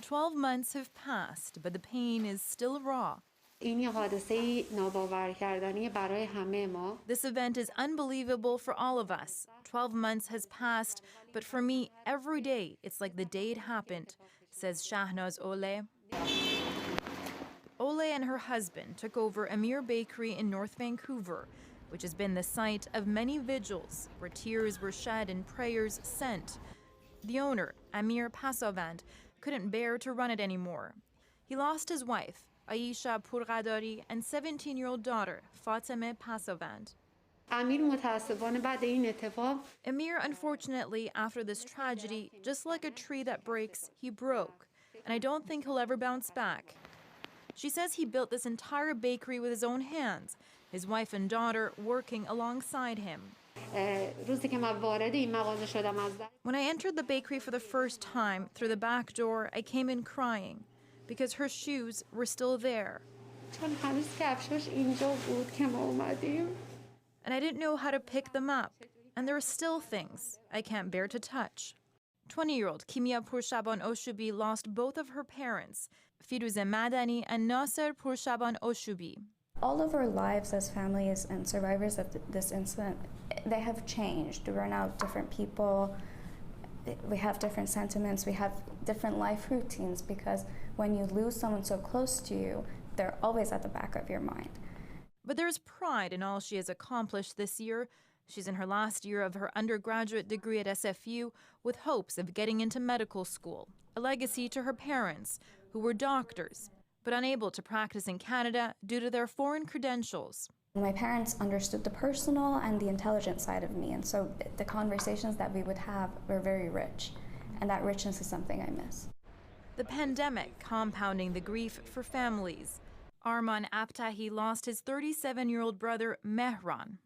12 months have passed, but the pain is still raw. This event is unbelievable for all of us. 12 months has passed, but for me, every day, it's like the day it happened, says Shahnaz Oleh. Oleh and her husband took over Amir Bakery in North Vancouver, which has been the site of many vigils where tears were shed and prayers sent. The owner, Amir Pasavand, couldn't bear to run it anymore. He lost his wife, Aisha Purghadari, and 17-year-old daughter, Fatemeh Pasavand. Amir, unfortunately, after this tragedy, just like a tree that breaks, he broke, and I don't think he'll ever bounce back. She says he built this entire bakery with his own hands, his wife and daughter working alongside him. When I entered the bakery for the first time through the back door, I came in crying because her shoes were still there. And I didn't know how to pick them up. And there are still things I can't bear to touch. 20-year-old Kimia Purshaban Oshubi lost both of her parents, Firuze Madani and Nasser Purshaban Oshubi. All of our lives as families and survivors of this incident, they have changed. We're now different people. We have different sentiments. We have different life routines because when you lose someone so close to you, they're always at the back of your mind. But there's pride in all she has accomplished this year. She's in her last year of her undergraduate degree at SFU with hopes of getting into medical school, a legacy to her parents, who were doctors, but unable to practice in Canada due to their foreign credentials. My parents understood the personal and the intelligent side of me, and so the conversations that we would have were very rich, and that richness is something I miss. The pandemic compounding the grief for families. Arman Aptahi lost his 37-year-old brother, Mehran.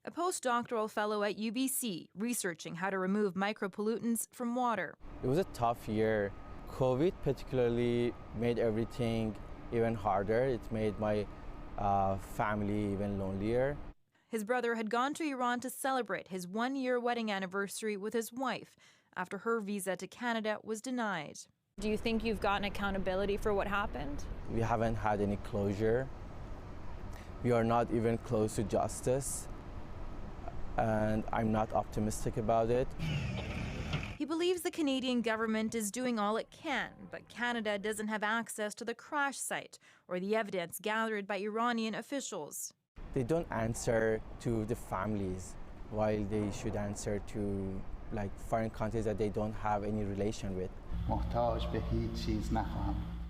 A postdoctoral fellow at UBC, researching how to remove micropollutants from water. It was a tough year. COVID particularly made everything even harder. It made my family even lonelier. His brother had gone to Iran to celebrate his one-year wedding anniversary with his wife after her visa to Canada was denied. Do you think you've gotten accountability for what happened? We haven't had any closure. We are not even close to justice, and I'm not optimistic about it. He believes the Canadian government is doing all it can, but Canada doesn't have access to the crash site or the evidence gathered by Iranian officials. They don't answer to the families, while they should answer to foreign countries that they don't have any relation with.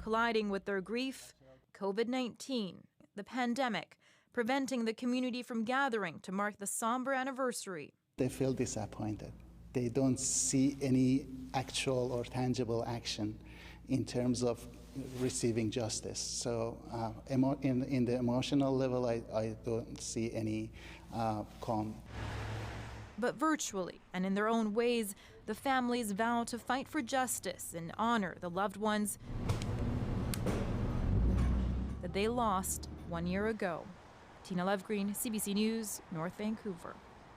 Colliding with their grief, COVID-19, the pandemic, preventing the community from gathering to mark the somber anniversary. They feel disappointed. They don't see any actual or tangible action in terms of receiving justice. So in the emotional level, I don't see any calm. But virtually and in their own ways, the families vow to fight for justice and honor the loved ones that they lost 1 year ago. Tina Lovegreen, CBC News, North Vancouver.